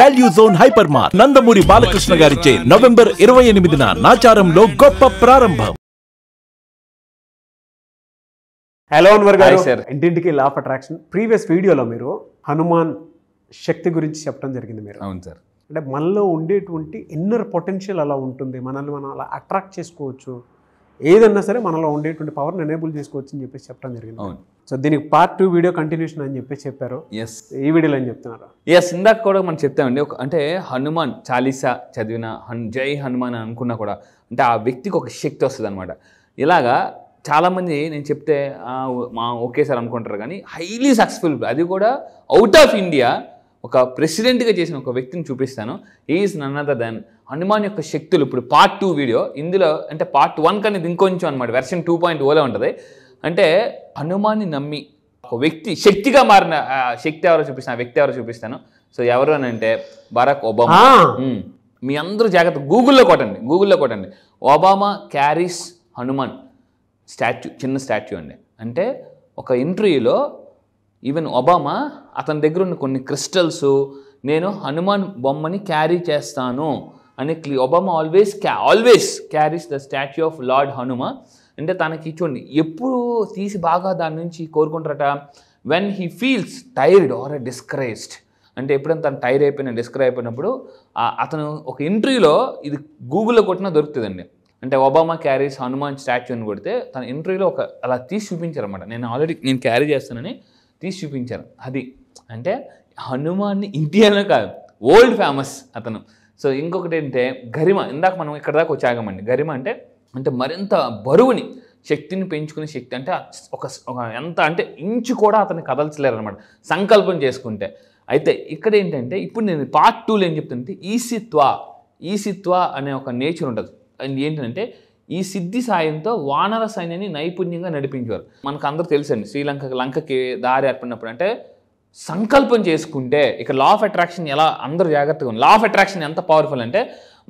వాల్యూజోన్ Hyper Mart Nandamuri Balakrishna గారిచే November 28న నాచారంలో గొప్ప ప్రారంభం. హలో అన్వర్ గారు, ఇంటింటికి లా ఆఫ్ అట్రాక్షన్ ప్రీవియస్ వీడియోలో మీరు హనుమాన్ శక్తి గురించి చెప్పడం జరిగింది. మీరు అవును సార్, అంటే మనలో ఉండేటువంటి ఇన్నర్ పొటెన్షియల్ అలా ఉంటుంది, మనల్ని మనం అలా అట్రాక్ట్ చేసుకోవచ్చు, ఏదన్నా సరే మనలో ఉండేటువంటి పవర్ని ఎనేబుల్ చేసుకోవచ్చు అని చెప్పేసి చెప్పడం జరిగింది. అవును. సో దీనికి పార్ట్ 2 వీడియో కంటిన్యూషన్ అని చెప్పేసి చెప్పారు. ఈ వీడియోలో ఏం చెప్తున్నారు? ఇందాక కూడా మనం చెప్తామండి. అంటే హనుమాన్ చాలీసా చదివిన జై హనుమాన్ అనుకున్నా కూడా అంటే ఆ వ్యక్తికి ఒక శక్తి వస్తుంది అనమాట. ఇలాగా చాలామంది నేను చెప్తే ఒకేసారి అనుకుంటారు, కానీ హైలీ సక్సెస్ఫుల్, అది కూడా అవుట్ ఆఫ్ ఇండియా ఒక ప్రెసిడెంట్గా చేసిన ఒక వ్యక్తిని చూపిస్తాను. Is none other than Hanuman యొక్క శక్తులు. ఇప్పుడు పార్ట్ 2 వీడియో, ఇందులో అంటే పార్ట్ 1 కన్నా ఇంకొంచెం అనమాట, వెర్షన్ 2.0లో ఉంటుంది. అంటే హనుమాన్ని నమ్మి ఒక వ్యక్తి శక్తిగా మారిన శక్తి ఎవరో చూపిస్తాను, ఆ వ్యక్తి ఎవరో చూపిస్తాను. సో ఎవరు అని అంటే బరాక్ ఒబామా. మీ అందరూ జాగ్రత్త గూగుల్లో కొట్టండి ఒబామా క్యారీస్ హనుమాన్ స్టాచ్యూ, చిన్న స్టాచ్యూ అండి. అంటే ఒక ఇంటర్వ్యూలో ఈవెన్ ఒబామా అతని దగ్గర ఉన్న కొన్ని క్రిస్టల్స్, నేను హనుమాన్ బొమ్మని క్యారీ చేస్తాను అని Obama always carries the statue of lord Hanuma. అంటే తనకి చూడండి ఎప్పుడు తీసి బాగా దాని నుంచి కోరుకుంటారట, when he feels tired or discouraged. అంటే ఎప్పుడైనా తను టైర్ డిస్కరేజ్ అయిపోయినప్పుడు అతను ఒక ఇంటర్వ్యూలో, ఇది గూగుల్లో కొట్టినా దొరుకుతుందండి, అంటే ఒబామా క్యారీస్ హనుమాన్ స్టాచ్యూ అని కొడితే తన ఇంటర్వ్యూలో అలా తీసి చూపించారు అనమాట. నేను క్యారీ చేస్తానని తీసి చూపించారు. అది అంటే హనుమాన్ని ఇండియాలో కాదు, వరల్డ్ ఫేమస్ అతను. సో ఇంకొకటి ఏంటంటే గరిమ. ఇందాక మనం ఇక్కడ దాకా వచ్చాగమండి. గరిమ అంటే మరింత బరువుని, శక్తిని పెంచుకునే శక్తి. అంటే ఒక ఎంత అంటే ఇంచు కూడా అతన్ని కదల్చలేరు అనమాట సంకల్పం చేసుకుంటే. అయితే ఇక్కడ ఏంటంటే ఇప్పుడు నేను పార్ట్ 2లో ఏం చెప్తుంటే ఈసిత్వ అనే ఒక నేచర్ ఉంటుంది. అండ్ ఏంటంటే ఈ సిద్ధి సాయంతో వానర సైన్యాన్ని నైపుణ్యంగా నడిపించారు. మనకు అందరూ తెలుసండి, లంకకి దారి ఏర్పడినప్పుడు అంటే సంకల్పం చేసుకుంటే, ఇక లా ఆఫ్ అట్రాక్షన్ ఎలా అందరూ జాగ్రత్తగా ఉంది. లా ఆఫ్ అట్రాక్షన్ ఎంత పవర్ఫుల్ అంటే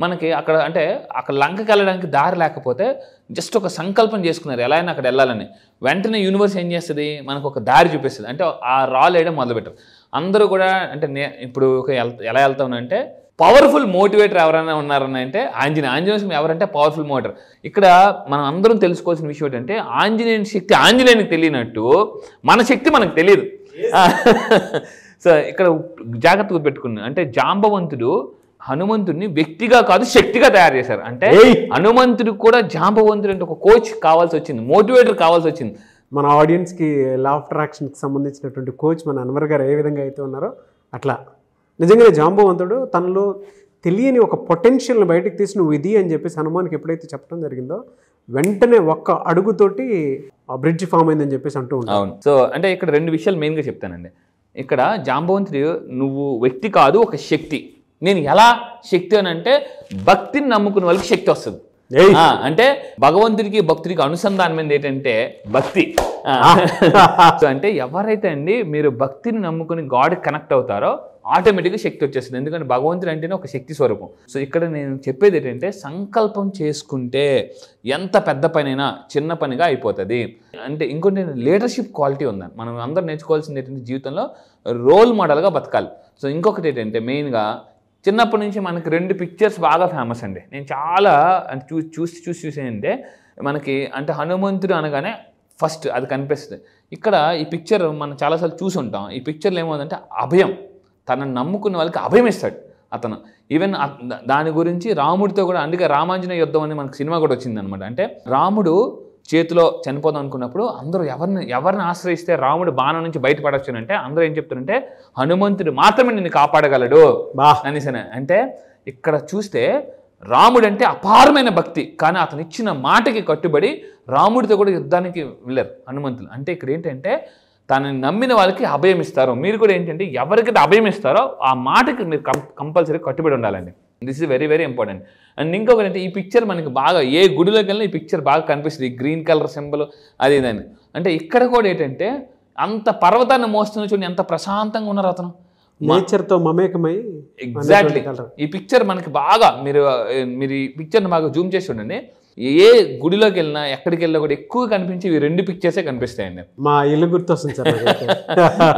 మనకి అక్కడ లంకకి వెళ్ళడానికి దారి లేకపోతే జస్ట్ ఒక సంకల్పం చేసుకున్నారు ఎలా అయినా అక్కడ వెళ్ళాలని, వెంటనే యూనివర్స్ ఏం చేస్తుంది, మనకు ఒక దారి చూపిస్తుంది. అంటే ఆ రాళ్ళు వేయడం మొదలుపెట్టారు అందరూ కూడా. అంటే ఇప్పుడు ఎలా వెళ్తామనంటే పవర్ఫుల్ మోటివేటర్ ఎవరైనా ఉన్నారని అంటే ఆంజనేయం ఎవరంటే పవర్ఫుల్ మోటివేటర్. ఇక్కడ మనం అందరం తెలుసుకోవాల్సిన విషయం ఏంటంటే ఆంజనేయుని శక్తి ఆంజనేయునికి తెలియనట్టు మన శక్తి మనకు తెలియదు. సో ఇక్కడ జాగ్రత్తగా పెట్టుకున్నా, అంటే జాంబవంతుడు హనుమంతుడిని వ్యక్తిగా కాదు శక్తిగా తయారు చేశారు. అంటే హనుమంతుడికి కూడా జాంబవంతుడు అంటే ఒక కోచ్ కావాల్సి వచ్చింది, మోటివేటర్ కావాల్సి వచ్చింది. మన ఆడియన్స్కి లా ఆఫ్ అట్రాక్షన్కి సంబంధించినటువంటి కోచ్ మన అన్వర్ గారు ఏ విధంగా అయితే ఉన్నారో అట్లా నిజంగానే జాంబవంతుడు తనలో తెలియని ఒక పొటెన్షియల్ని బయటకు తీసి నువ్వు ఇది అని చెప్పేసి హనుమాన్కి ఎప్పుడైతే చెప్పడం జరిగిందో వెంటనే ఒక్క అడుగుతోటి బ్రిడ్జ్ ఫామ్ అయిందని చెప్పేసి అంటూ ఉంటాను. అవును. సో అంటే ఇక్కడ 2 విషయాలు మెయిన్గా చెప్తానండి. ఇక్కడ జాంబవంతుడు నువ్వు వ్యక్తి కాదు, ఒక శక్తి. నేను ఎలా శక్తి అని అంటే భక్తిని నమ్ముకునే వాళ్ళకి శక్తి వస్తుంది. అంటే భగవంతుడికి భక్తుడికి అనుసంధానం ఏంటంటే భక్తి. సో అంటే ఎవరైతే అండి మీరు భక్తిని నమ్ముకుని గాడ్కి కనెక్ట్ అవుతారో ఆటోమేటిక్గా శక్తి వచ్చేస్తుంది. ఎందుకంటే భగవంతుడు అంటేనే ఒక శక్తి స్వరూపం. సో ఇక్కడ నేను చెప్పేది ఏంటంటే సంకల్పం చేసుకుంటే ఎంత పెద్ద పనైనా చిన్న పనిగా అయిపోతుంది. అంటే ఇంకొన్ని లీడర్షిప్ క్వాలిటీ ఉందని మనం అందరూ నేర్చుకోవాల్సింది ఏంటంటే జీవితంలో రోల్ మోడల్గా బతకాలి. సో ఇంకొకటి ఏంటంటే మెయిన్గా చిన్నప్పటి నుంచి మనకి 2 పిక్చర్స్ బాగా ఫేమస్ అండి. నేను చాలా చూసేయంటే మనకి అంటే హనుమంతుడు అనగానే ఫస్ట్ అది కనిపిస్తుంది. ఇక్కడ ఈ పిక్చర్ మనం చాలాసార్లు చూసి ఉంటాం. ఈ పిక్చర్లో ఏమవుతుందంటే అభయం, తనను నమ్ముకున్న వాళ్ళకి అభయం ఇస్తాడు అతను. ఈవెన్ దాని గురించి రాముడితో కూడా, అందుకే రామాంజనేయ యుద్ధం అని మనకు సినిమా కూడా వచ్చింది అనమాట. అంటే రాముడు చేతిలో చనిపోదాం అనుకున్నప్పుడు అందరూ ఎవరిని ఆశ్రయిస్తే రాముడు బాణం నుంచి బయటపడచ్చు అంటే అందరూ ఏం చెప్తారంటే హనుమంతుడు మాత్రమే నిన్ను కాపాడగలడు అనేసి. అంటే ఇక్కడ చూస్తే రాముడు అంటే అపారమైన భక్తి, కానీ అతను ఇచ్చిన మాటకి కట్టుబడి రాముడితో కూడా యుద్ధానికి వెళ్ళారు హనుమంతులు. అంటే ఇక్కడ ఏంటంటే తనని నమ్మిన వాళ్ళకి అభయం ఇస్తారు. మీరు కూడా ఏంటంటే ఎవరికైతే అభయం ఇస్తారో ఆ మాటకి మీరు కంపల్సరీ కట్టుబడి ఉండాలండి. This is very very important. And ఇంకొకటి అంటే ఈ పిక్చర్ మనకి బాగా ఏ గుడిలోకి వెళ్ళినా ఈ పిక్చర్ బాగా కనిపిస్తుంది, గ్రీన్ కలర్ సింబల్ అది ఇదని. అంటే ఇక్కడ కూడా ఏంటంటే అంత పర్వతాన్ని మోస్తున్న చూడండి ఎంత ప్రశాంతంగా ఉన్నారు అతను, నేచర్తో మమేకమై. ఎగ్జాక్ట్లీ ఈ పిక్చర్ మనకి బాగా మీరు ఈ పిక్చర్ని బాగా జూమ్ చేసి చూడండి. ఏ గుడిలోకి వెళ్ళినా ఎక్కడికి వెళ్ళినా కూడా ఎక్కువ కనిపించి ఇవి 2 పిక్చర్సే కనిపిస్తాయండి. మా ఇల్లు గుర్తొస్తుంది సార్.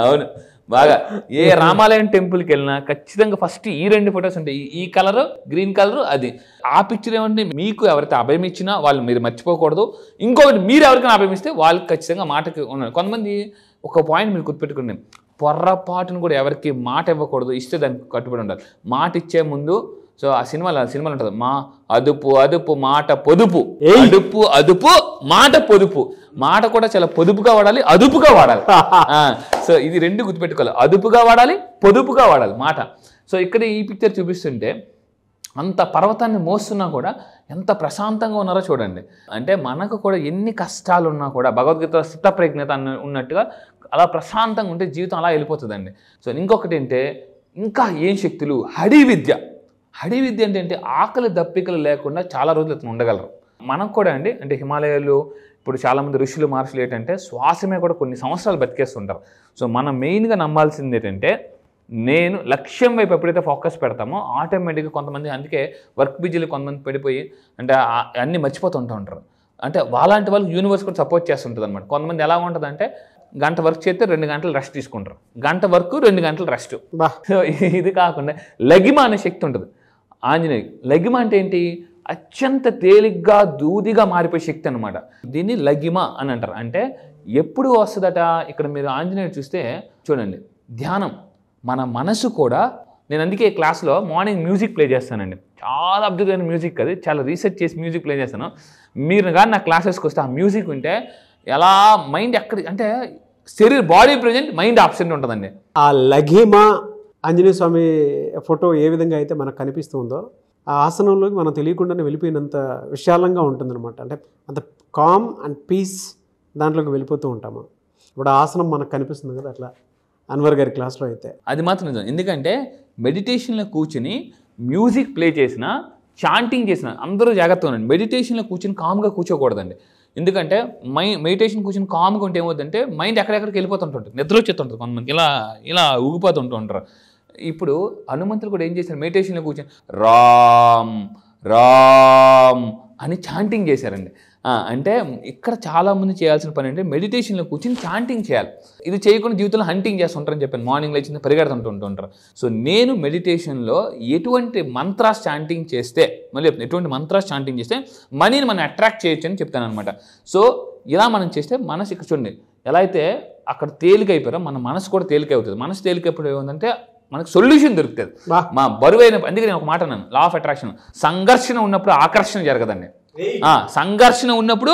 అవును, బాగా ఏ రామాలయం టెంపుల్కి వెళ్ళినా ఖచ్చితంగా ఫస్ట్ ఈ 2 ఫొటోస్ ఉంటాయి. ఈ కలర్, గ్రీన్ కలర్. అది ఆ పిక్చర్ ఏమంటే మీకు ఎవరైతే అభయం ఇచ్చినా వాళ్ళు మీరు మర్చిపోకూడదు. ఇంకొకటి మీరు ఎవరికైనా అభయం ఇస్తే వాళ్ళకి ఖచ్చితంగా మాటకి ఉన్నారు. కొంతమంది ఒక పాయింట్ మీరు గుర్తుపెట్టుకుని, పొర్రపాటును కూడా ఎవరికి మాట ఇవ్వకూడదు, ఇస్తే దానికి కట్టుబడి ఉండాలి. మాట ఇచ్చే ముందు సో ఆ సినిమాలో ఉంటుంది, మా అదుపు అదుపు మాట పొదుపు, అదుపు అదుపు మాట పొదుపు. మాట కూడా చాలా పొదుపుగా వాడాలి, అదుపుగా వాడాలి. సో ఇది 2 గుర్తుపెట్టుకోవాలి, అదుపుగా వాడాలి, పొదుపుగా వాడాలి మాట. సో ఇక్కడ ఈ పిక్చర్ చూపిస్తుంటే అంత పర్వతాన్ని మోస్తున్నా కూడా ఎంత ప్రశాంతంగా ఉన్నారో చూడండి. అంటే మనకు కూడా ఎన్ని కష్టాలు ఉన్నా కూడా భగవద్గీత స్థితప్రజ్ఞత ఉన్నట్టుగా అలా ప్రశాంతంగా ఉంటే జీవితం అలా వెళ్ళిపోతుందండి. సో ఇంకొకటి ఏంటంటే ఇంకా ఏం శక్తులు, హడి విద్య. హడి విద్య అంటే ఆకలి దప్పికలు లేకుండా చాలా రోజులు అతను ఉండగలరు. మనకు కూడా అండి, అంటే హిమాలయాలు ఇప్పుడు చాలామంది ఋషులు మహర్షులు ఏంటంటే శ్వాసమే కూడా కొన్ని సంవత్సరాలు బతికేస్తుంటారు. సో మనం మెయిన్గా నమ్మాల్సింది ఏంటంటే, నేను లక్ష్యం వైపు ఎప్పుడైతే ఫోకస్ పెడతామో ఆటోమేటిక్గా కొంతమంది, అందుకే వర్క్ బిజీలు కొంతమంది పడిపోయి అంటే అన్నీ మర్చిపోతుంటూ ఉంటారు. అంటే వాళ్ళంటి వాళ్ళకి యూనివర్స్ కూడా సపోర్ట్ చేస్తుంటుంది అనమాట. కొంతమంది ఎలా ఉంటుంది అంటే గంట వర్క్ చేస్తే 2 గంటలు రెస్ట్ తీసుకుంటారు, గంట వర్క్ 2 గంటలు రెస్ట్. సో ఇది కాకుండా లగిమ అనే శక్తి ఉంటుంది ఆంజనేయ. లగిమ అంటే ఏంటి? అత్యంత తేలిగ్గా దూదిగా మారిపోయే శక్తి అనమాట. దీన్ని లగిమ అని అంటారు. అంటే ఎప్పుడు వస్తుందట, ఇక్కడ మీరు ఆంజనేయుడు చూస్తే చూడండి, ధ్యానం. మన మనసు కూడా, నేను అందుకే క్లాస్లో మార్నింగ్ మ్యూజిక్ ప్లే చేస్తానండి. చాలా అద్భుతమైన మ్యూజిక్, అది చాలా రీసెర్చ్ చేసి మ్యూజిక్ ప్లే చేస్తాను. మీరు కానీ నా క్లాసెస్కి వస్తే ఆ మ్యూజిక్ వింటే ఎలా మైండ్ ఎక్కడ అంటే బాడీ ప్రజెంట్, మైండ్ ఆబ్సెంట్ ఉంటుందండి. ఆ లఘిమ ఆంజనేయ స్వామి ఫోటో ఏ విధంగా అయితే మనకు కనిపిస్తుందో ఆ ఆసనంలోకి మనం తెలియకుండానే వెళ్ళిపోయినంత విశాలంగా ఉంటుందన్నమాట. అంటే అంత కామ్ అండ్ పీస్ దాంట్లోకి వెళ్ళిపోతూ ఉంటాము. ఇప్పుడు ఆసనం మనకు కనిపిస్తుంది కదా, అట్లా అన్వర్ గారి క్లాస్లో అయితే అది మాత్రం నిజం. ఎందుకంటే మెడిటేషన్లో కూర్చుని మ్యూజిక్ ప్లే చేసినా, చాంటింగ్ చేసిన అందరూ జాగ్రత్తగా ఉండండి. మెడిటేషన్లో కూర్చుని కామ్గా కూర్చోకూడదండి. ఎందుకంటే మెడిటేషన్ కూర్చొని కామ్గా ఉంటే ఏమవుతుందంటే మైండ్ ఎక్కడెక్కడికి వెళ్ళిపోతుంటుంది, నిద్ర వచ్చేస్తుంటుంది. కొంతమందికి ఇలా ఇలా ఊగిపోతుంటూ ఉంటారు. ఇప్పుడు హనుమంతుడు కూడా ఏం చేశారు, మెడిటేషన్లో కూర్చొని రామ్ రామ్ అని చాంటింగ్ చేశారండి. అంటే ఇక్కడ చాలామంది చేయాల్సిన పని అంటే మెడిటేషన్లో కూర్చొని చాంటింగ్ చేయాలి. ఇది చేయకుండా జీవితంలో హంటింగ్ చేస్తుంటారని చెప్పాను, మార్నింగ్ లేచింది పరిగెడుతుంటుంటారు. సో నేను మెడిటేషన్లో ఎటువంటి మంత్రాస్ చాంటింగ్ చేస్తే, మళ్ళీ ఎటువంటి మంత్రాస్ చాంటింగ్ చేస్తే మనీని మనం అట్రాక్ట్ చేయొచ్చు అని చెప్తాను అనమాట. సో ఇలా మనం చేస్తే మనసు, ఇక్కడ చూడండి ఎలా అయితే అక్కడ తేలికైపోయారో మన మనసు కూడా తేలిక అవుతుంది. మనసు తేలికైపోవడం ఏముందంటే మనకు సొల్యూషన్ దొరుకుతుంది. మా బరువైన, అందుకే నేను ఒక మాట అన్నాను, లా ఆఫ్ అట్రాక్షన్. సంఘర్షణ ఉన్నప్పుడు ఆకర్షణ జరగదండి, సంఘర్షణ ఉన్నప్పుడు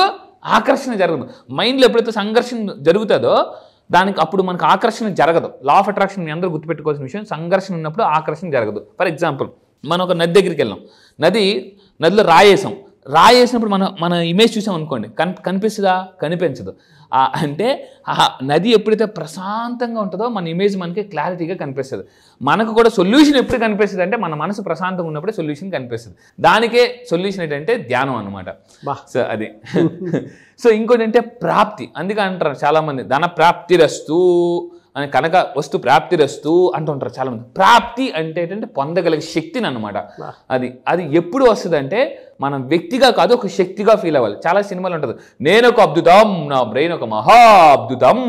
ఆకర్షణ జరగదు. మైండ్లో ఎప్పుడైతే సంఘర్షణ జరుగుతుందో దానికి అప్పుడు మనకు ఆకర్షణ జరగదు. లా ఆఫ్ అట్రాక్షన్ మీ అందరూ గుర్తుపెట్టుకోవాల్సిన విషయం, సంఘర్షణ ఉన్నప్పుడు ఆకర్షణ జరగదు. ఫర్ ఎగ్జాంపుల్, మనం ఒక నది దగ్గరికి వెళ్ళాం, నదిలో రాయేసినప్పుడు మన ఇమేజ్ చూసాం అనుకోండి, కనిపిస్తుందా? కనిపించదు. అంటే ఆ నది ఎప్పుడైతే ప్రశాంతంగా ఉంటుందో మన ఇమేజ్ మనకి క్లారిటీగా కనిపిస్తుంది. మనకు కూడా సొల్యూషన్ ఎప్పుడు కనిపిస్తుంది అంటే మన మనసు ప్రశాంతంగా ఉన్నప్పుడే సొల్యూషన్ కనిపిస్తుంది. దానికే సొల్యూషన్ ఏంటంటే ధ్యానం అనమాట. సో అది. సో ఇంకోటి అంటే ప్రాప్తి. అందుకే అంటారు చాలామంది, ధన ప్రాప్తిరస్తు అని, కనుక వస్తు ప్రాప్తిరస్తు అంటుంటారు చాలామంది. ప్రాప్తి అంటే ఏంటంటే పొందగలిగే శక్తిని అనమాట. అది ఎప్పుడు వస్తుంది అంటే మనం వ్యక్తిగా కాదు, ఒక శక్తిగా ఫీల్ అవ్వాలి. చాలా సినిమాలు ఉంటుంది, నేను ఒక అద్భుతం, నా బ్రెయిన్ ఒక మహా అద్భుతం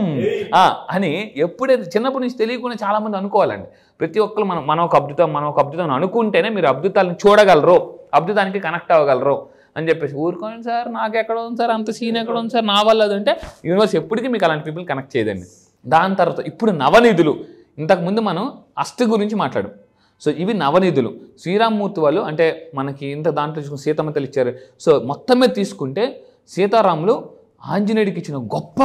అని. ఎప్పుడైతే చిన్నప్పటి నుంచి తెలియకుండా చాలామంది అనుకోవాలండి. ప్రతి ఒక్కరు మనం ఒక అద్భుతం అనుకుంటేనే మీరు అద్భుతాలను చూడగలరు, అద్భుతానికి కనెక్ట్ అవ్వగలరు అని చెప్పేసి ఊరుకోండి సార్, నాకు ఎక్కడ ఉంది సార్, అంత సీన్ ఎక్కడ ఉంది సార్, నా వల్ల అది అంటే యూనివర్స్ ఎప్పటికీ మీకు అలాంటి పీపుల్ కనెక్ట్ చేయదండి. దాని తర్వాత ఇప్పుడు నవనిధులు. ఇంతకుముందు మనం అస్థి గురించి మాట్లాడు. సో ఇవి నవనిధులు. శ్రీరామమూర్తి వాళ్ళు అంటే మనకి ఇంత దాంట్లో చూసుకుని సీతమ్మ తల్లి ఇచ్చారు. సో మొత్తం మీద తీసుకుంటే సీతారాములు ఆంజనేయుడికి ఇచ్చిన గొప్ప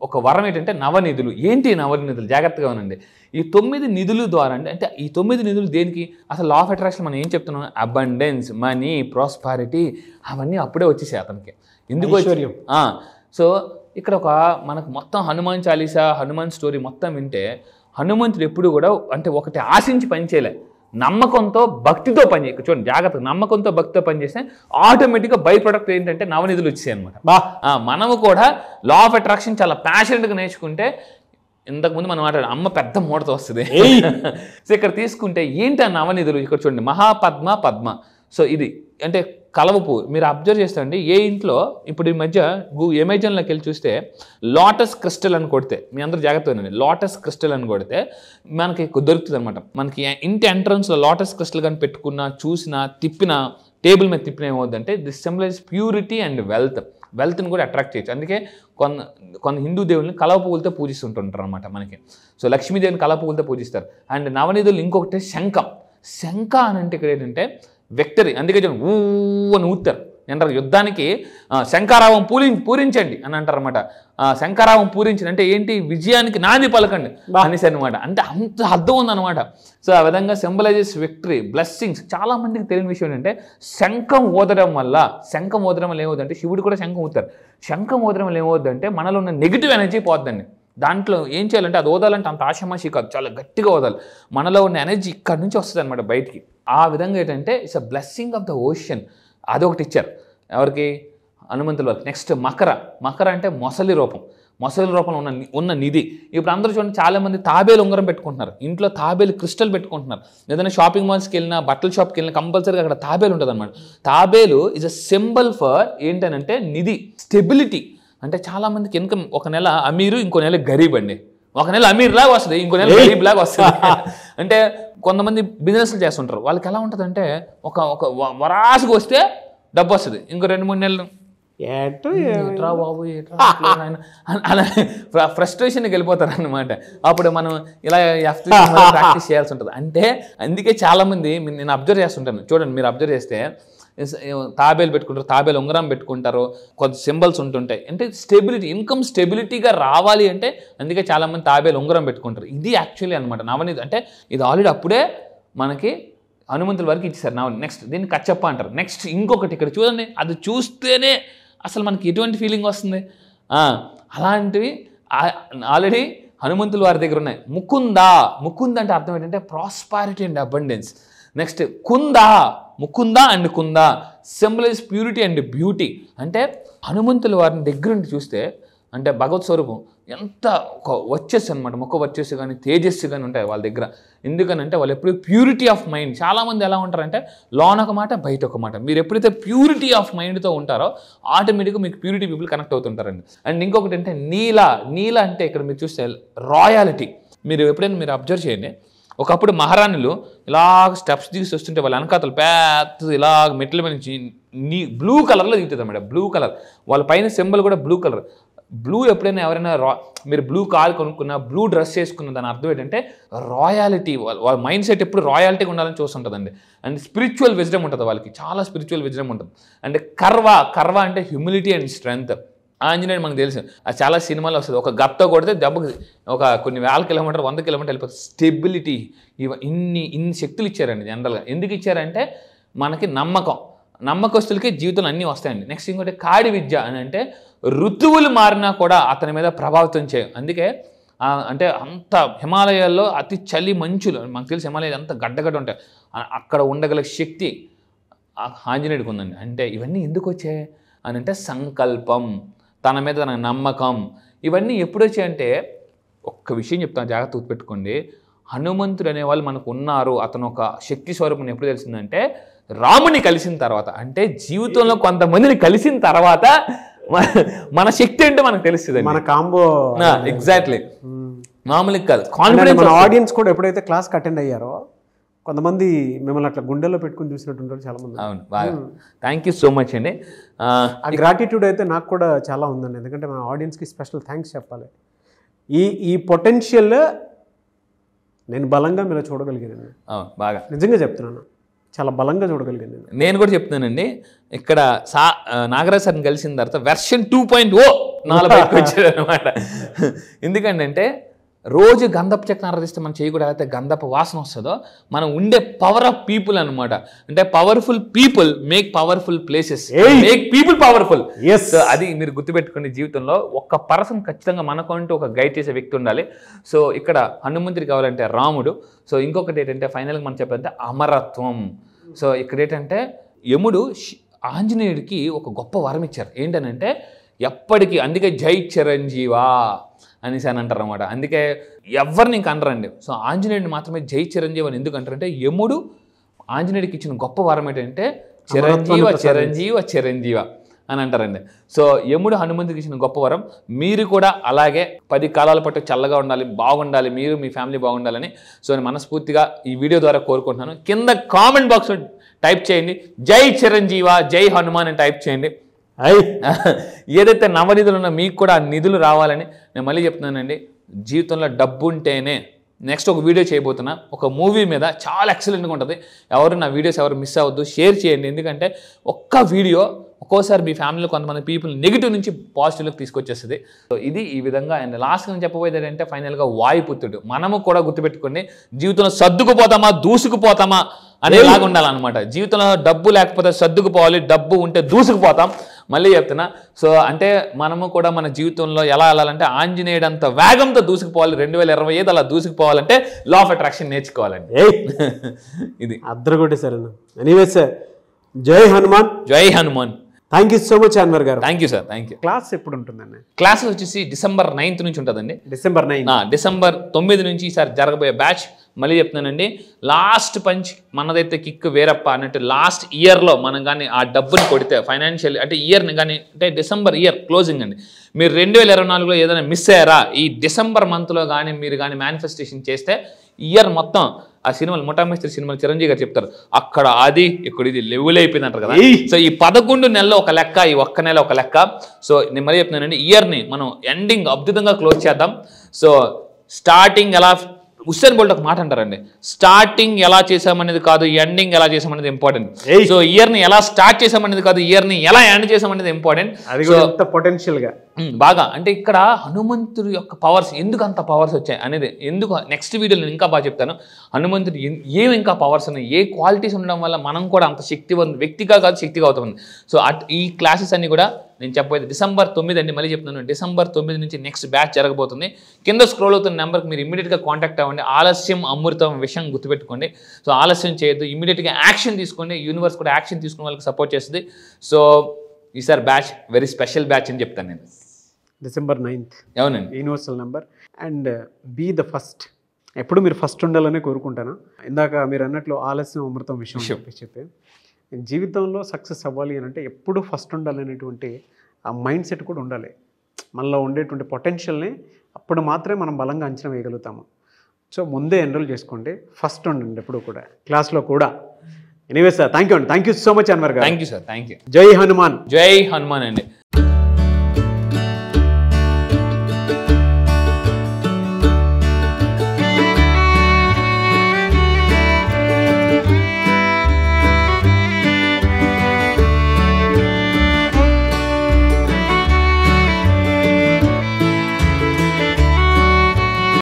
ఒక వరం ఏంటంటే నవనిధులు. ఏంటి నవనిధులు? జాగ్రత్తగా ఉండండి. ఈ 9 నిధుల ద్వారా అంటే ఈ 9 నిధులు దేనికి? అసలు లా ఆఫ్ అట్రాక్షన్ మనం ఏం చెప్తున్నాం? అబండెన్స్, మనీ, ప్రాస్పారిటీ అవన్నీ అప్పుడే వచ్చేసాయి అతనికి. ఎందుకు ఐశ్వర్యం. సో ఇక్కడ మనకు మొత్తం హనుమాన్ చాలీసా, హనుమాన్ స్టోరీ మొత్తం వింటే హనుమంతుడు ఎప్పుడు కూడా అంటే ఒకటి ఆశించి పనిచేయలే, నమ్మకంతో భక్తితో పనిచేయ. చూడండి జాగ్రత్తగా, నమ్మకంతో భక్తితో పనిచేస్తే ఆటోమేటిక్గా బై ప్రొడక్ట్ ఏంటంటే నవనిధులు వచ్చాయి అనమాట. మనము కూడా లా ఆఫ్ అట్రాక్షన్ చాలా ప్యాషనెట్గా నేర్చుకుంటే, ఇంతకుముందు మనం మాట్లాడాం అమ్మ పెద్ద మూటతో వస్తుంది. సో ఇక్కడ తీసుకుంటే ఏంటి ఆ నవనిధులు? ఇక్కడ చూడండి, మహాపద్మ, పద్మ. సో ఇది అంటే కలవ పువ్వు మీరు అబ్జర్వ్ చేస్తారండి, ఏ ఇంట్లో ఇప్పుడు ఈ మధ్య అమెజాన్లోకి వెళ్ళి చూస్తే లోటస్ క్రిస్టల్ అని కొడితే, మీ అందరూ జాగ్రత్తగా ఉండండి, లోటస్ క్రిస్టల్ అని కొడితే మనకి దొరుకుతుంది అనమాట. మనకి ఇంటి ఎంట్రన్స్లో లోటస్ క్రిస్టల్ కానీ పెట్టుకున్నా, చూసినా, తిప్పినా, టేబుల్ మీద తిప్పిన ఏమవుతుందంటే దిస్ సింబలైజ్ ప్యూరిటీ అండ్ వెల్త్ని కూడా అట్రాక్ట్ చేయొచ్చు. అందుకే కొన్ని హిందూ దేవుల్ని కలవ పువ్వులతో పూజిస్తుంటుంటారు అనమాట మనకి. సో లక్ష్మీదేవిని కలవ పువ్వులతో పూజిస్తారు. అండ్ నవనిధులు ఇంకొకటి శంఖ అని అంటే ఇక్కడ ఏంటంటే విక్టరీ. అందుకే ఊ అని ఊతారు అంటారు, యుద్ధానికి శంఖారావం పూరించండి అని అంటారు అనమాట. శంఖారావం పూరించండి అంటే ఏంటి, విజయానికి నాంది పలకండి అనేసి అనమాట. అంటే అంత అర్థం ఉందన్నమాట. సో ఆ విధంగా సింబలైజెస్ విక్టరీ, బ్లెస్సింగ్స్. చాలా మందికి తెలియని విషయం ఏంటంటే శంఖం ఊదడం వల్ల ఏమవుతుందంటే, శివుడు కూడా శంఖం ఊతారు. శంఖం ఊదడం వల్ల ఏమవుతుందంటే మనలో ఉన్న నెగిటివ్ ఎనర్జీ పోద్దండి. దాంట్లో ఏం చేయాలంటే అది ఓదాలంటే అంత ఆషమాషి కాదు, చాలా గట్టిగా ఓదాలి. మనలో ఉన్న ఎనర్జీ ఇక్కడ నుంచి వస్తుంది అనమాట బయటికి. ఆ విధంగా ఏంటంటే it's a blessing of the ocean. అదొకటి ఇచ్చారు ఎవరికి, హనుమంతుల వారికి. నెక్స్ట్ మకర అంటే మొసలి రూపంలో ఉన్న నిధి. ఇప్పుడు అందరూ చూడండి, చాలామంది తాబేలు ఉంగరం పెట్టుకుంటున్నారు, ఇంట్లో తాబేలు క్రిస్టల్ పెట్టుకుంటున్నారు. ఏదైనా షాపింగ్ మాల్స్కి వెళ్ళినా, బట్టల షాప్కి వెళ్ళినా కంపల్సరీగా అక్కడ తాబేలు ఉంటుంది అనమాట. తాబేలు ఈజ్ అ సింబల్ ఫర్ ఏంటనంటే నిధి, స్టెబిలిటీ. అంటే చాలామందికి ఇన్కమ్ ఒక నెల అమీరు, ఇంకో నెల గరీబ్ అండి. ఒక నెల అమీర్ లాగా వస్తుంది, ఇంకో నెల గరీబ్ లాగా వస్తుంది. అంటే కొంతమంది బిజినెస్లు చేస్తుంటారు, వాళ్ళకి ఎలా ఉంటుందంటే ఒక వరాసుకు వస్తే డబ్బు వస్తుంది, ఇంకో 2-3 నెలలు ఏట్రా బాబు అలా ఫ్రస్ట్రేషన్కి వెళ్ళిపోతారు అనమాట. అప్పుడు మనం ఇలా ప్రాక్టీస్ చేయాల్సి ఉంటుంది. అంటే అందుకే చాలామంది నేను అబ్జర్వ్ చేస్తుంటాను, చూడండి మీరు అబ్జర్వ్ చేస్తే తాబేలు పెట్టుకుంటారు, తాబేలు ఉంగరం పెట్టుకుంటారు, కొంత సింబల్స్ ఉంటుంటాయి. అంటే స్టెబిలిటీ, ఇన్కమ్ స్టెబిలిటీగా రావాలి అంటే అందుకే చాలామంది తాబేలు ఉంగరం పెట్టుకుంటారు. ఇది యాక్చువల్లీ అనమాట నవనీతి. అంటే ఇది ఆల్రెడీ అప్పుడే మనకి హనుమంతుల వారికి ఇచ్చేసారు నవని. నెక్స్ట్ దీన్ని కచ్చప్ప అంటారు. నెక్స్ట్ ఇంకొకటి ఇక్కడ చూడండి, అది చూస్తేనే అసలు మనకి ఎటువంటి ఫీలింగ్ వస్తుంది. అలాంటివి ఆల్రెడీ హనుమంతుల వారి దగ్గర ఉన్నాయి. ముకుంద అంటే అర్థం ఏంటంటే prosperity and abundance. Next Mukunda and Kunda symbolize purity and beauty. అంటే హనుమంతుల వారిని దగ్గర నుండి చూస్తే అంటే భగవత్ స్వరూపం ఎంత ఒక వచ్చేసి అనమాట, ముఖ వచ్చేసి కానీ తేజస్సు కానీ ఉంటాయి వాళ్ళ దగ్గర. ఎందుకనంటే వాళ్ళు ఎప్పుడు ప్యూరిటీ ఆఫ్ మైండ్. చాలామంది ఎలా ఉంటారంటే లోన ఒక మాట బయట ఒక మాట. మీరు ఎప్పుడైతే ప్యూరిటీ ఆఫ్ మైండ్తో ఉంటారో ఆటోమేటిక్గా మీకు ప్యూరిటీ పీపుల్ కనెక్ట్ అవుతుంటారండి. అండ్ ఇంకొకటి అంటే నీల అంటే ఇక్కడ మీరు చూస్తే రాయాలిటీ. మీరు ఎప్పుడైనా మీరు అబ్జర్వ్ చేయండి, ఒకప్పుడు మహారాణులు ఇలాగ స్టెప్స్ దిగి వస్తుంటే వాళ్ళ వెనకాతలు పెద్ద ఇలాగ మెట్ల మీద నుంచి బ్లూ కలర్లో దిగుతుంది అన్నమాట. బ్లూ కలర్ వాళ్ళ పైన సింబల్ కూడా బ్లూ కలర్. బ్లూ ఎప్పుడైనా ఎవరైనా మీరు బ్లూ కార్ కొనుక్కున్నా, బ్లూ డ్రెస్ వేసుకున్న దాని అర్థం ఏంటంటే రాయాలిటీ. వాళ్ళ మైండ్ సెట్ ఎప్పుడు రాయాలిటీగా ఉండాలని చూస్తుంటుందండి. అండ్ స్పిరిచువల్ విజ్డమ్ ఉంటుంది వాళ్ళకి, చాలా స్పిరిచువల్ విజ్డమ్ ఉంటుంది. అండ్ కర్వ అంటే హ్యూమిలిటీ అండ్ స్ట్రెంగ్త్. ఆంజనేయుడు మనకు తెలుసు, అది చాలా సినిమాలో వస్తుంది. ఒక గత్త కొడితే దెబ్బకి ఒక కొన్ని వేల కిలోమీటర్ 100 కిలోమీటర్ వెళ్ళిపోతుంది. స్టెబిలిటీ. ఇన్ని శక్తులు ఇచ్చారండి జనరల్గా. ఎందుకు ఇచ్చారంటే మనకి నమ్మకస్తులకి జీవితంలో అన్నీ వస్తాయండి. నెక్స్ట్ ఇంకోటి కాడి విద్య అని అంటే ఋతువులు మారినా కూడా అతని మీద ప్రభావితం అందుకే అంటే అంత హిమాలయాల్లో అతి చలి మంచులు మనకు తెలిసి హిమాలయాలు అంత గడ్డగడ్డ ఉంటాయి, అక్కడ ఉండగల శక్తి ఆంజనేయుడికి ఉందండి. అంటే ఇవన్నీ ఎందుకు వచ్చాయి అని అంటే సంకల్పం, తన మీద తన నమ్మకం. ఇవన్నీ ఎప్పుడు వచ్చాయంటే ఒక్క విషయం చెప్తాను, జాగ్రత్త గుర్తుపెట్టుకోండి. హనుమంతుడు అనేవాళ్ళు మనకు ఉన్నారు, అతను ఒక శక్తి స్వరూపం ఎప్పుడు తెలిసిందంటే రాముని కలిసిన తర్వాత. అంటే జీవితంలో కొంతమందిని కలిసిన తర్వాత మన శక్తి ఏంటో మనకు తెలుస్తుంది. మన కాంబో ఎగ్జాక్ట్లీ మామూలుగా కాదు. కాన్ఫిడెన్స్. మన ఆడియన్స్ కూడా ఎప్పుడైతే క్లాస్కి అటెండ్ అయ్యారో కొంతమంది మిమ్మల్ని అట్లా గుండెల్లో పెట్టుకుని చూసినట్టుంటారు చాలా మంది. అవును, బాగా థ్యాంక్ యూ సో మచ్ అండి. ఆ గ్రాటిట్యూడ్ అయితే నాకు కూడా చాలా ఉందండి. ఎందుకంటే మన ఆడియన్స్కి స్పెషల్ థ్యాంక్స్ చెప్పాలి. ఈ పొటెన్షియల్ నేను బలంగా మీరు చూడగలిగాను. బాగా నిజంగా చెప్తున్నాను, చాలా బలంగా చూడగలిగాను. నేను కూడా చెప్తున్నానండి. ఇక్కడ నాగరాజ్ సార్ని కలిసిన తర్వాత వెర్షన్ 2.0 బయటకు వచ్చాడు అనమాట. ఎందుకంటే రోజు గంధపు చెక్క ఆరాధిస్తే మనం చేయకూడదు, అయితే గంధపు వాసన వస్తుందో మనం ఉండే పవర్ ఆఫ్ పీపుల్ అనమాట. అంటే powerful people make powerful places, make people powerful. అది మీరు గుర్తుపెట్టుకునే జీవితంలో ఒక్క పర్సన్ ఖచ్చితంగా మనకంటూ ఒక గైడ్ చేసే వ్యక్తి ఉండాలి. సో ఇక్కడ హనుమంతుడి కావాలంటే రాముడు. సో ఇంకొకటి ఏంటంటే ఫైనల్గా మనం చెప్పాలంటే అమరత్వం. సో ఇక్కడ ఏంటంటే యముడు ఆంజనేయుడికి ఒక గొప్ప వరం ఇచ్చారు. ఏంటనంటే ఎప్పటికీ, అందుకే జై చిరంజీవా అనేసి అని అంటారు అనమాట. అందుకే ఎవరిని ఇంక అనరండి. సో ఆంజనేయుడిని మాత్రమే జై చిరంజీవి అని ఎందుకు అంటారంటే యముడు ఆంజనేయుడికి ఇచ్చిన గొప్ప వరం ఏంటంటే చిరంజీవ చిరంజీవ చిరంజీవ అని అంటారండి. సో యముడు హనుమంతుడికి ఇచ్చిన గొప్ప వరం. మీరు కూడా అలాగే 10 కాలాల పాటు చల్లగా ఉండాలి, బాగుండాలి, మీరు మీ ఫ్యామిలీ బాగుండాలని సో నేను మనస్ఫూర్తిగా ఈ వీడియో ద్వారా కోరుకుంటున్నాను. కింద కామెంట్ బాక్స్లో టైప్ చేయండి, జై చిరంజీవ జై హనుమాన్ అని టైప్ చేయండి. ఏదైతే నవనిధులు ఉన్నా మీకు కూడా ఆ నిధులు రావాలని నేను మళ్ళీ చెప్తున్నానండి. జీవితంలో డబ్బు ఉంటేనే నెక్స్ట్ ఒక వీడియో చేయబోతున్నా, ఒక మూవీ మీద చాలా ఎక్సలెంట్గా ఉంటుంది. ఎవరు నా వీడియోస్ ఎవరు మిస్ అవ్వద్దు, షేర్ చేయండి. ఎందుకంటే ఒక్క వీడియో ఒక్కోసారి మీ ఫ్యామిలీలో కొంతమంది పీపుల్ నెగిటివ్ నుంచి పాజిటివ్లోకి తీసుకొచ్చేస్తుంది. సో ఇది ఈ విధంగా. అండ్ లాస్ట్గా నేను చెప్పబోయేది ఏంటంటే ఫైనల్గా వాయుపుత్రుడు. మనము కూడా గుర్తుపెట్టుకోండి, జీవితంలో సర్దుకుపోతామా దూసుకుపోతామా అనేలాగా ఉండాలన్నమాట. జీవితంలో డబ్బు లేకపోతే సర్దుకుపోవాలి, డబ్బు ఉంటే దూసుకుపోతాం. మళ్ళీ చెప్తున్నా. సో అంటే మనము కూడా మన జీవితంలో ఎలా వెళ్ళాలంటే ఆంజనేయుడంత వేగంతో దూసుకుపోవాలి. 2025 అలా దూసుకుపోవాలంటే లా ఆఫ్ అట్రాక్షన్ నేర్చుకోవాలండి. ఇది అద్దరగొట్టే సార్. ఎనీవే సార్, జై హనుమాన్. జై Hanuman. Thank you so much Anwar garu. Thank you sir. Thank you. Class ఎప్పుడు ఉంటుందండి? క్లాస్ వచ్చేసి December 9th నుంచి ఉంటుందండి. December 9. December 9 నుంచి ఈసారి జరగబోయే బ్యాచ్. మళ్ళీ చెప్తున్నానండి, లాస్ట్ పంచ్ మనదైతే కిక్ వేరప్ప అన్నట్టు. లాస్ట్ ఇయర్లో మనం కానీ ఆ డబ్బుని కొడితే ఫైనాన్షియల్ అంటే ఇయర్ని కానీ అంటే డిసెంబర్ ఇయర్ క్లోజింగ్ అండి. మీరు 2024లో ఏదైనా మిస్ అయ్యారా, ఈ డిసెంబర్ మంత్లో కానీ మీరు కానీ మేనిఫెస్టేషన్ చేస్తే ఇయర్ మొత్తం ఆ సినిమాలు ముఠామిస్త్రి సినిమాలు చిరంజీవి గారు చెప్తారు, అక్కడ అది ఇక్కడ ఇది లెవెల్ అయిపోయింది అంటారు కదా. సో ఈ 11 నెలలు ఒక లెక్క, ఈ ఒక్క నెల ఒక లెక్క. సో నేను మరీ చెప్తున్నానండి, ఇయర్ని మనం ఎండింగ్ అద్భుతంగా క్లోజ్ చేద్దాం. సో స్టార్టింగ్ ఎలా హుస్సేన్ బోల్ట్ ఒక మాట అంటారండి, స్టార్టింగ్ ఎలా చేసామనేది కాదు, ఎండింగ్ ఎలా చేసామనేది ఇంపార్టెంట్. సో ఇయర్ ని ఎలా స్టార్ట్ చేసామనేది కాదు, ఇయర్ ని ఎలా ఎండ్ చేసామనేది ఇంపార్టెంట్. అది కూడా ఎంత పొటెన్షియల్ గా బాగా అంటే ఇక్కడ హనుమంతుడి యొక్క పవర్స్ ఎందుకు అంత పవర్స్ వచ్చాయి అనేది ఎందుకు నెక్స్ట్ వీడియోలో నేను ఇంకా బాగా చెప్తాను. హనుమంతుడు ఏమి ఇంకా పవర్స్ ఉన్నాయి, ఏ క్వాలిటీస్ ఉండడం వల్ల మనం కూడా అంత శక్తివంతం వ్యక్తిగా కాదు శక్తిగా అవుతుంది. సో ఈ క్లాసెస్ అన్ని కూడా నేను చెప్పేది December 9 అండి. మళ్ళీ చెప్తున్నాను, December 9 నుంచి నెక్స్ట్ బ్యాచ్ జరగబోతుంది. కింద స్క్రోల్ అవుతున్న నెంబర్కి మీరు ఇమీడియట్గా కాంటాక్ట్ అవ్వండి. ఆలస్యం అమృతం విషయం గుర్తుపెట్టుకోండి. సో ఆలస్యం చేయొద్దు, ఇమీడియట్గా యాక్షన్ తీసుకోండి. యూనివర్స్ కూడా యాక్షన్ తీసుకునే వాళ్ళకి సపోర్ట్ చేస్తుంది. సో ఈసారి బ్యాచ్ వెరీ స్పెషల్ బ్యాచ్ అని చెప్తాను నేను. December 9th. అవునండి. Universal number and be the first. ఎప్పుడు మీరు ఫస్ట్ ఉండాలనే కోరుకుంటాను. ఇందాక మీరు అన్నట్లు ఆలస్యం అమృతం విషయం చెప్పి జీవితంలో సక్సెస్ అవ్వాలి అని అంటే ఎప్పుడు ఫస్ట్ ఉండాలనేటువంటి ఆ మైండ్ సెట్ కూడా ఉండాలి. మనలో ఉండేటువంటి పొటెన్షియల్ని అప్పుడు మాత్రమే మనం బలంగా అంచనా వేయగలుగుతాము. సో ముందే ఎన్రోల్ చేసుకోండి, ఫస్ట్ ఉండండి ఎప్పుడు కూడా క్లాస్లో కూడా. ఎనీవే సార్, థ్యాంక్ యూ అండి. Thank you so much Anwar garu. Thank you sir. Thank you. జై హనుమాన్. జై హనుమాన్ అండి.